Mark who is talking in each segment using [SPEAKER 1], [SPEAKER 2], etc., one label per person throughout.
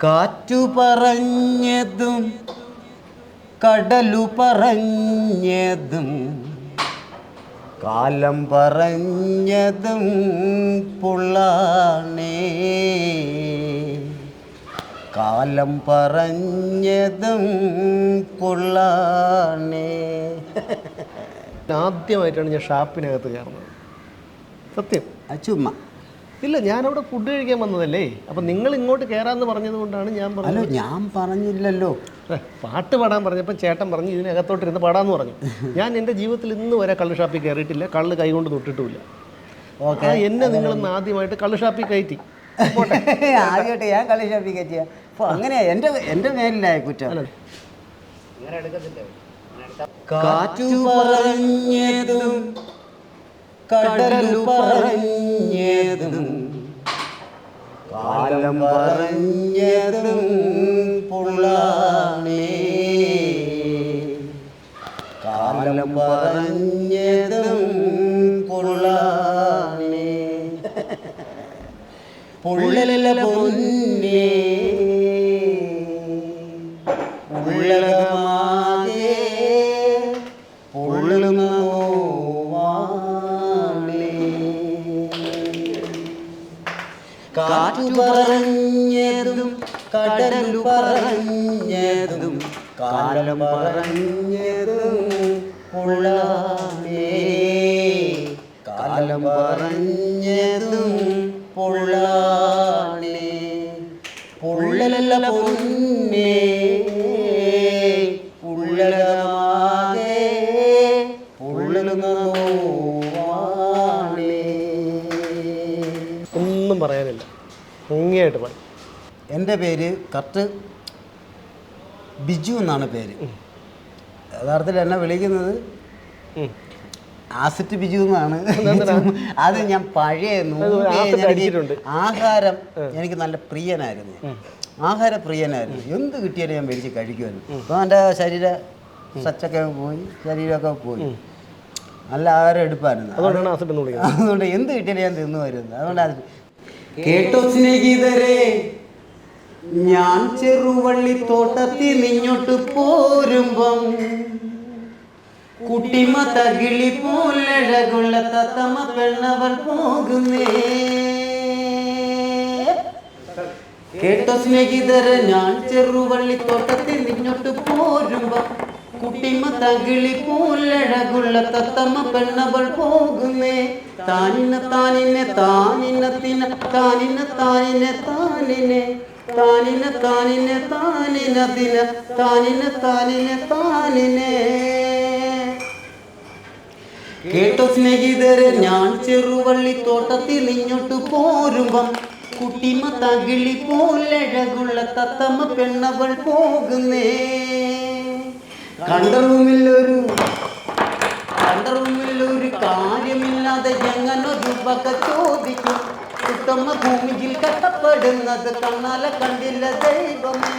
[SPEAKER 1] കാറ്റു പറഞ്ഞതും കടലു പറഞ്ഞതും കാലം പറഞ്ഞതും പൊള്ളാണേ, കാലം പറഞ്ഞതും പൊള്ളാണേ.
[SPEAKER 2] ആദ്യമായിട്ടാണ് ഞാൻ ഷാപ്പിനകത്ത് കയറുന്നത്. സത്യം
[SPEAKER 1] ചുമ്മാ
[SPEAKER 2] ഇല്ല, ഞാനവിടെ ഫുഡ് കഴിക്കാൻ വന്നതല്ലേ. അപ്പം നിങ്ങൾ ഇങ്ങോട്ട് കയറാമെന്ന് പറഞ്ഞത് കൊണ്ടാണ് ഞാൻ പറഞ്ഞത്.
[SPEAKER 1] അല്ലോ, ഞാൻ പറഞ്ഞില്ലല്ലോ.
[SPEAKER 2] പാട്ട് പാടാൻ പറഞ്ഞപ്പോൾ ചേട്ടൻ പറഞ്ഞു ഇതിനകത്തോട്ടിരുന്ന് പാടാമെന്ന് പറഞ്ഞു. ഞാൻ എൻ്റെ ജീവിതത്തിൽ ഇന്ന് വരെ കള്ള് ഷാപ്പിൽ കയറിയിട്ടില്ല, കള്ള് കൈകൊണ്ട് തൊട്ടിട്ടുമില്ല. ഓക്കെ, എന്നെ നിങ്ങളിന്ന് ആദ്യമായിട്ട് കള്ള് ഷാപ്പിൽ കയറ്റി.
[SPEAKER 1] ആദ്യമായിട്ട് ഞാൻ കള്ള് ഷാപ്പിൽ കയറ്റിയ അപ്പോൾ അങ്ങനെയാ എൻ്റെ മേലിലായ കുറ്റം. കാറ്റു പറഞ്ഞതും കടലു പറഞ്ഞതും കാലം പറഞ്ഞതും പൊള്ളാണേ, കാലം പറഞ്ഞതും പൊള്ളാണേ. പൊള്ളല പൊന്നേ ഉള്ളകമാകെ പൊള്ളുന്ന കാറ്റു പറഞ്ഞതും കടലു പറഞ്ഞതും കാലം പറഞ്ഞതും പൊള്ളാണേ, കാലം പറഞ്ഞതും പൊള്ളാണേ. പൊള്ളല പൊന്നേ ഉള്ളകമാകെ പൊള്ളുന്ന
[SPEAKER 2] ഒന്നും പറയാനില്ല, ഭംഗിയായിട്ട് പറയും.
[SPEAKER 1] എൻ്റെ പേര് കറക്റ്റ് ബിജു എന്നാണ് പേര്. യഥാർത്ഥത്തിൽ എന്നെ വിളിക്കുന്നത് ആസിറ്റ് ബിജു എന്നാണ്. അത് ഞാൻ പഴയ ആഹാരം എനിക്ക് നല്ല പ്രിയനായിരുന്നു, ആഹാരപ്രിയനായിരുന്നു. എന്ത് കിട്ടിയാലും ഞാൻ മേടിച്ച് കഴിക്കുമായിരുന്നു. അപ്പോൾ എൻ്റെ ശരീര സച്ചൊക്കെ പോയി, ശരീരമൊക്കെ പോയി, നല്ല ആഹാരം എടുപ്പായിരുന്നു. അതുകൊണ്ട് എന്ത് കിട്ടിയാലും ഞാൻ തിന്നുമായിരുന്നു. അതുകൊണ്ട് കേട്ടോ സ്നേഹിതരെ, ഞാൻ ചെറുവള്ളി തോട്ടത്തിൽ നിങ്ങോട്ട് പോരുമ്പം കുട്ടിമ തകിളി പോലഴകുള്ള തത്തമ്മ പെണ്ണവൾ പോകുന്നേ. കേട്ടോ സ്നേഹിതരെ, ഞാൻ ചെറുവള്ളി തോട്ടത്തിൽ നിങ്ങോട്ട് പോരുമ്പം കുട്ടിമ തകിളി പോലഴകുള്ള തത്തമ്മ പെണ്ണവൾ പോകുന്നേ. താനിന താനിനെ താനിനത്തിന താനിന താനിനെ താനിനെ താനിന താനിനെ താനിനത്തിന താനിന താനിനെ താനിനെ. കേട്ടോ സ്നേഹിതരെ, ഞാൻ ചെറുവള്ളി തോട്ടത്തിൽ ഇങ്ങോട്ട് പോരുമ്പം കുട്ടിമ തകിളി പോലഴകുള്ള തത്തമ്മ പെണ്ണവൾ പോകുന്നേ. കണ്ട റൂമിലൊരു കാര്യമില്ലാതെ എങ്ങനൊരു വക ചോദിക്കും. കുട്ടമ്മ ഭൂമിയിൽ കഷ്ടപ്പെടുന്നത് കണ്ണാലെ കണ്ടില്ല ദൈവമേ.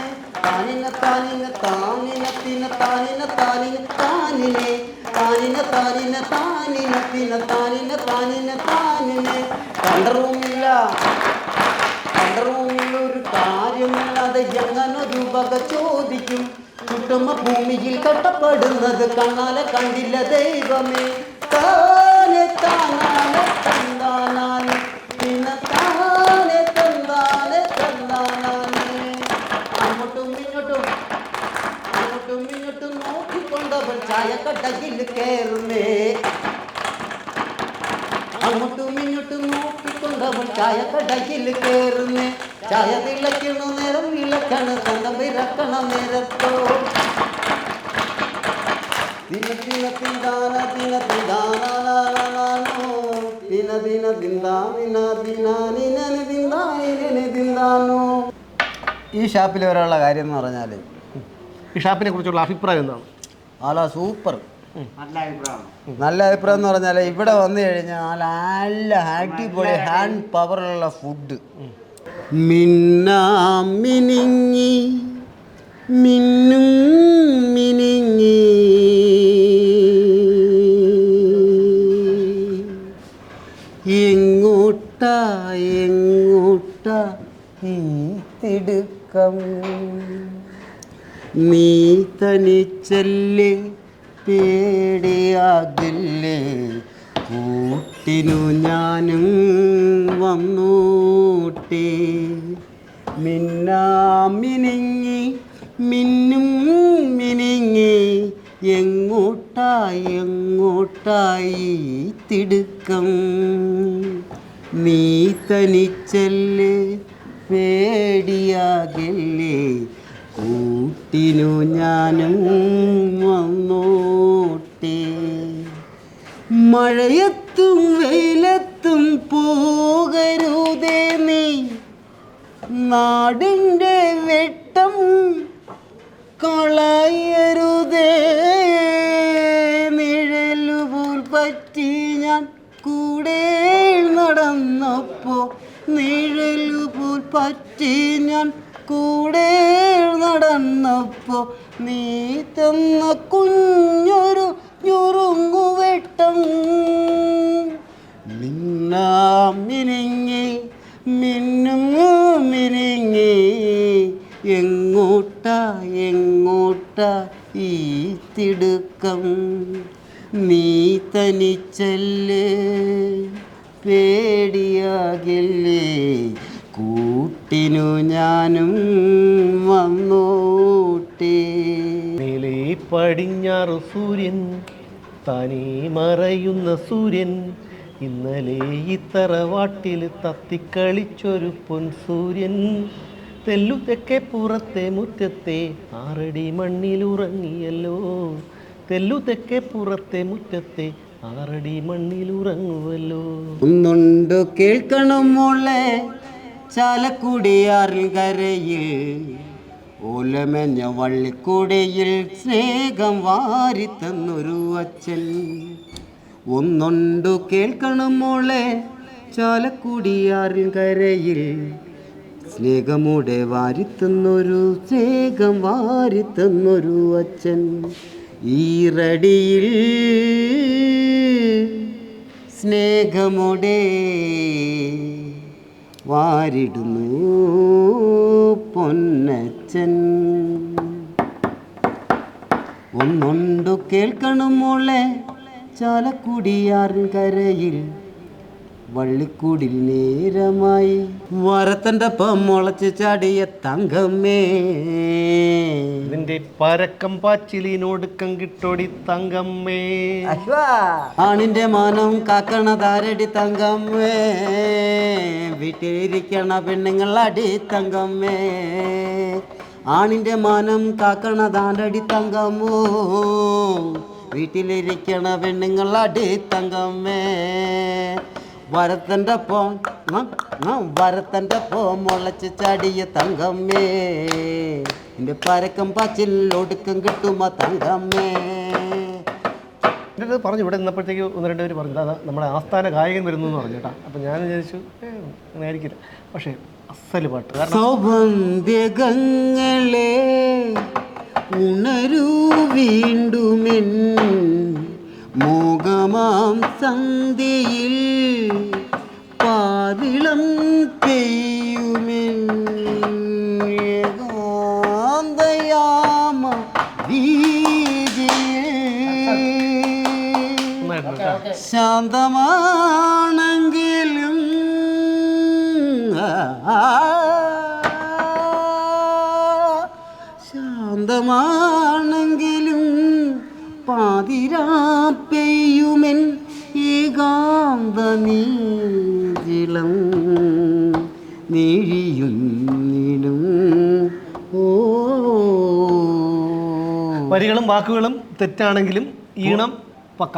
[SPEAKER 1] താനിന താനിന താനിനത്തിന താനിന താനിന താനിനെ താനിന താനിന താനിനത്തിന താനിന താനിന താനിനെ. കണ്ട റൂമിലൊരു കാര്യമില്ലാതെ എങ്ങനൊരു വക ചോദിക്കും. കുട്ടമ്മ ഭൂമിയിൽ കഷ്ടപ്പെടുന്നത് കണ്ണാലെ കണ്ടില്ല ദൈവമേ. താനെ താനാനെ തന്താനാനെ പിന്ന താനെ തന്താനെ തന്താനാനെ. അങ്ങോട്ടും ഇങ്ങോട്ടും നോക്കിക്കൊണ്ടവൾ ചായക്കടയിൽ കയറുന്നേ. അങ്ങോട്ടും ഇങ്ങോട്ടും നോക്കിക്കൊണ്ടവൾ ചായക്കടയിൽ കയറുന്നേ. ചായ തിളയ്ക്കണ നേരം വിളക്കണ സ്വന്തം വിറക്കണ നേരത്തോ. ദിന ദിന തിന്താന ദിന തിന്താനോ ദിന ദിന തിന്താനിന ദിനാനിന തിന്താനോ. ഈ ഷാപ്പിൽ വരെയുള്ള കാര്യം എന്ന് പറഞ്ഞാൽ,
[SPEAKER 2] ഈ ഷാപ്പിനെ കുറിച്ചുള്ള അഭിപ്രായം എന്താണ്?
[SPEAKER 1] സൂപ്പർ, നല്ല അഭിപ്രായം എന്ന് പറഞ്ഞാൽ ഇവിടെ വന്നു കഴിഞ്ഞാൽ നല്ല അടിപൊളി ഹാൻഡ് പവറുള്ള ഫുഡ്. മിന്നാം മിനിങ്ങി മിന്നും മിനിങ്ങി എങ്ങോട്ടാ ഈ തിടുക്കം തിടുക്കം നീ തനിച്ചല്ലേ പേടിയാകില്ലേ കൂട്ടിനു ഞാനും വന്നൂട്ടേ മിന്നാമിനിങ്ങി മിന്നും മിനിങ്ങി എങ്ങോട്ടായി തിടുക്കം നീ തനിച്ചല്ലേ പേടിയാകില്ലേ കൂട്ടിനു ഞാനും വന്നോട്ടെ മഴയത്തും വെയിലത്തും പോകരുതേ നീ നാടിൻ്റെ വെട്ടം കളയരുതേ നിഴലുപോൽ പറ്റി ഞാൻ കൂടെ നടന്നപ്പോ നിഴലുപോൽ പറ്റി ഞാൻ കൂടെ നടന്നപ്പോ നീ തന്ന കുഞ്ഞൊരു ഞുറുങ്ങുവെട്ടം മിന്നാമിനിങ്ങി മിന്നും മിനിങ്ങി എങ്ങോട്ടാ ഈ തിടുക്കം നീ തനിച്ചല്ലേ പേടിയാകില്ലേ കൂട്ടിനു ഞാനും വന്നോട്ടെ
[SPEAKER 2] മേലെ പടിഞ്ഞാറ് സൂര്യൻ താനേ മറയുന്ന സൂര്യൻ ഇന്നലെ ഇത്തറവാട്ടിൽ തത്തിക്കളിച്ചൊരു പൊൻ സൂര്യൻ തെല്ലു തെക്കേ പുറത്തെ മുറ്റത്തെ 6 അടി മണ്ണിലുറങ്ങിയല്ലോ തെല്ലു തെക്കേ പുറത്തെ മുറ്റത്തെ 6 അടി മണ്ണിലുറങ്ങുവല്ലോ
[SPEAKER 1] ഒന്നുണ്ട് കേൾക്കണം മോളെ ചാലക്കുടിയാറിൽ കരയിൽ ഓലമെഞ്ഞ വള്ളിക്കുടയിൽ സ്നേഹം വാരിത്തന്നൊരു അച്ഛൻ ഒന്നുണ്ട് കേൾക്കണം മോളെ ചാലക്കുടിയാറിൽ കരയിൽ സ്നേഹമൂടെ സ്നേഹം വാരിത്തന്നൊരു അച്ഛൻ ഈറടിയിൽ സ്നേഹമോടെ വാരിടുന്നു പൊന്നച്ഛൻ ഒന്നുണ്ടു കേൾക്കണം മോളെ ചാലക്കുടിയാറിൻ കരയിൽ വള്ളിക്കൂടിൽ നേരമായി വരത്തൻ്റെ മുളച്ച് ചാടിയ തങ്കമ്മേ
[SPEAKER 2] നിന്റെ പരക്കം പാച്ചിലിനോടുക്കം കിട്ടോടി തങ്കമ്മേ
[SPEAKER 1] ആണിന്റെ മാനം കാക്കണതാരടി തങ്കമ്മേ വീട്ടിലിരിക്കണ പെണ്ണുങ്ങളടി തങ്കമ്മേ ആണിന്റെ മാനം കാക്കണതാരടി തങ്കമ്മോ വീട്ടിലിരിക്കണ പെണ്ണുങ്ങളടി തങ്കമ്മേ വരത്തൻ്റെ മുളച്ച് ചാടിയ തങ്കമ്മേ എൻ്റെ പരക്കം പാച്ചിൽ ഒടുക്കം കിട്ടുമോ തങ്കമ്മേ
[SPEAKER 2] എൻ്റെ അടുത്ത് പറഞ്ഞു ഇവിടെ നിന്നപ്പോഴത്തേക്ക് 1-2 പേര് പറഞ്ഞു അതാ നമ്മുടെ ആസ്ഥാന ഗായകൻ വരുന്നു എന്ന് പറഞ്ഞു കേട്ടാ അപ്പം ഞാൻ വിചാരിച്ചു അങ്ങനെ ആയിരിക്കില്ല പക്ഷേ അസല് പാട്ട് കാരണം
[SPEAKER 1] സൗഭന്യങ്ങളെ ഉണരൂ വീണ്ടുമെൻ മോഹമാം സന്ധ്യയിൽ പാതിളം പെയ്യുമെൻ ഏകാന്തയാമ വീതിയിൽ ശാന്തമാണെങ്കിലും ശാന്തമാണെങ്കിലും പാതിരാ പെയ്യുമെൻ ഏകാന്ത നീളം നീഴിയുന്നിടും
[SPEAKER 2] വരികളും വാക്കുകളും തെറ്റാണെങ്കിലും ഈണം പക്ക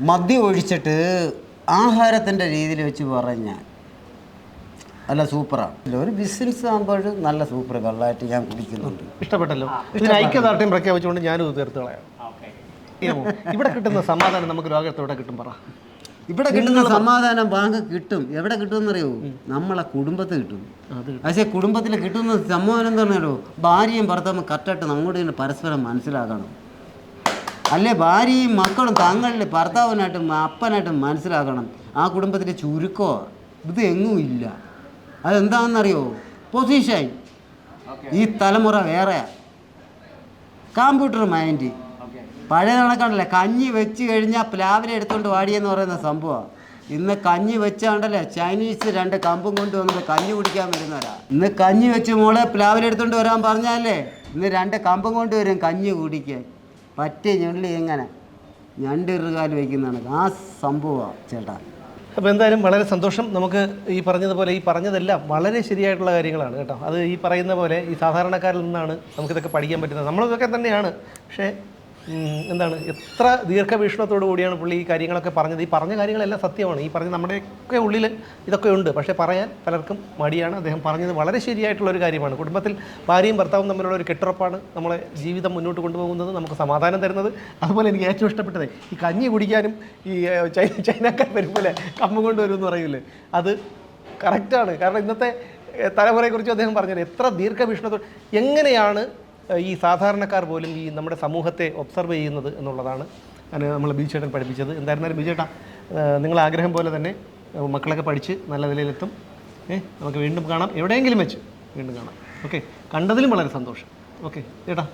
[SPEAKER 1] മദ്യം ഒഴിച്ചിട്ട് ആഹാരത്തിൻ്റെ രീതിയിൽ വെച്ച് പറഞ്ഞാൽ നല്ല സൂപ്പറാണ് ഒരു ബിസിനസ് ആകുമ്പോൾ നല്ല സൂപ്പർ കള്ളായിട്ട് ഞാൻ കുടിക്കുന്നുണ്ട്
[SPEAKER 2] ഇഷ്ടപ്പെട്ടല്ലോ ഇതിന് ഐക്യദാർഢ്യം പ്രഖ്യാപിച്ചുകൊണ്ട് ഞാനും തീർത്ത് കളയാം ഇവിടെ കിട്ടുന്ന സമാധാനം നമുക്ക് ലോകത്തോടെ കിട്ടും പറ
[SPEAKER 1] ഇവിടെ കിട്ടുന്ന സമാധാനം ബാങ്ക് കിട്ടും എവിടെ കിട്ടുമെന്നറിയോ നമ്മളെ കുടുംബത്തിൽ കിട്ടും പക്ഷേ കുടുംബത്തിൽ കിട്ടുന്ന സമാധാനം എന്ന് പറഞ്ഞാലോ ഭാര്യയും ഭർത്താവും കറക്റ്റായിട്ട് നമ്മോട് തന്നെ പരസ്പരം മനസ്സിലാക്കണം അല്ലേ ഭാര്യയും മക്കളും തങ്ങളുടെ ഭർത്താവിനായിട്ടും അപ്പനായിട്ടും മനസ്സിലാക്കണം ആ കുടുംബത്തിൻ്റെ ചുരുക്കമോ ഇത് എങ്ങും ഇല്ല അതെന്താണെന്നറിയോ പൊസിഷൻ ഈ തലമുറ വേറെയാ. Computer mind. പഴയ കണക്കാണല്ലേ, കഞ്ഞി വെച്ച് കഴിഞ്ഞാൽ പ്ലാവിനെ എടുത്തുകൊണ്ട് വാടിയെന്ന് പറയുന്ന സംഭവമാണ്. ഇന്ന് കഞ്ഞി വെച്ചാണ്ടല്ലേ ചൈനീസ് 2 കമ്പും കൊണ്ട് വന്നിട്ട് കഞ്ഞി കുടിക്കാൻ വരുന്നവരാ. ഇന്ന് കഞ്ഞി വെച്ച് മോളെ പ്ലാവിനെ എടുത്തുകൊണ്ട് വരാൻ പറഞ്ഞാലേ ഇന്ന് 2 കമ്പും കൊണ്ട് വരും കഞ്ഞി കുടിക്കാൻ. പറ്റേ ഞെള്ളി എങ്ങനെ ഞണ്ടിറുകാൽ വയ്ക്കുന്നതാണ് ആ സംഭവമാണ് ചേട്ടാ.
[SPEAKER 2] അപ്പോൾ എന്തായാലും വളരെ സന്തോഷം. നമുക്ക് ഈ പറഞ്ഞതുപോലെ ഈ പറഞ്ഞതെല്ലാം വളരെ ശരിയായിട്ടുള്ള കാര്യങ്ങളാണ് കേട്ടോ. അത് ഈ പറയുന്ന പോലെ ഈ സാധാരണക്കാരിൽ നിന്നാണ് നമുക്കിതൊക്കെ പഠിക്കാൻ പറ്റുന്നത്. നമ്മളിതൊക്കെ തന്നെയാണ്. പക്ഷേ എന്താണ് എത്ര ദീർഘവീക്ഷണത്തോടു കൂടിയാണ് പുള്ളി ഈ കാര്യങ്ങളൊക്കെ പറഞ്ഞത്. ഈ പറഞ്ഞ കാര്യങ്ങളെല്ലാം സത്യമാണ്. ഈ പറഞ്ഞ നമ്മുടെയൊക്കെ ഉള്ളിൽ ഇതൊക്കെ ഉണ്ട്. പക്ഷേ പറയാൻ പലർക്കും മടിയാണ്. അദ്ദേഹം പറഞ്ഞത് വളരെ ശരിയായിട്ടുള്ളൊരു കാര്യമാണ്. കുടുംബത്തിൽ ഭാര്യയും ഭർത്താവും തമ്മിലുള്ള ഒരു കെട്ടുറപ്പാണ് നമ്മളെ ജീവിതം മുന്നോട്ട് കൊണ്ടുപോകുന്നത്, നമുക്ക് സമാധാനം തരുന്നത്. അതുപോലെ എനിക്ക് ഏറ്റവും ഇഷ്ടപ്പെട്ടത് ഈ കഞ്ഞി കുടിക്കാനും ഈ ചൈനക്കാർ വരുമ്പോലെ കമ്പ് കൊണ്ടുവരുമെന്ന് പറയൂലേ, അത് കറക്റ്റാണ്. കാരണം ഇന്നത്തെ തലമുറയെക്കുറിച്ച് അദ്ദേഹം പറഞ്ഞത് എത്ര ദീർഘവീക്ഷണത്തോടെ എങ്ങനെയാണ് ഈ സാധാരണക്കാർ പോലും ഈ നമ്മുടെ സമൂഹത്തെ ഒബ്സർവ് ചെയ്യുന്നത് എന്നുള്ളതാണ് നമ്മൾ ബിജുചേട്ടൻ പഠിപ്പിച്ചത്. എന്തായിരുന്നാലും ബിജുചേട്ടാ, നിങ്ങളെ ആഗ്രഹം പോലെ തന്നെ മക്കളൊക്കെ പഠിച്ച് നല്ല നിലയിലെത്തും. നമുക്ക് വീണ്ടും കാണാം, എവിടെയെങ്കിലും വെച്ച് വീണ്ടും കാണാം. ഓക്കെ, കണ്ടതിലും വളരെ സന്തോഷം. ഓക്കെ ചേട്ടാ.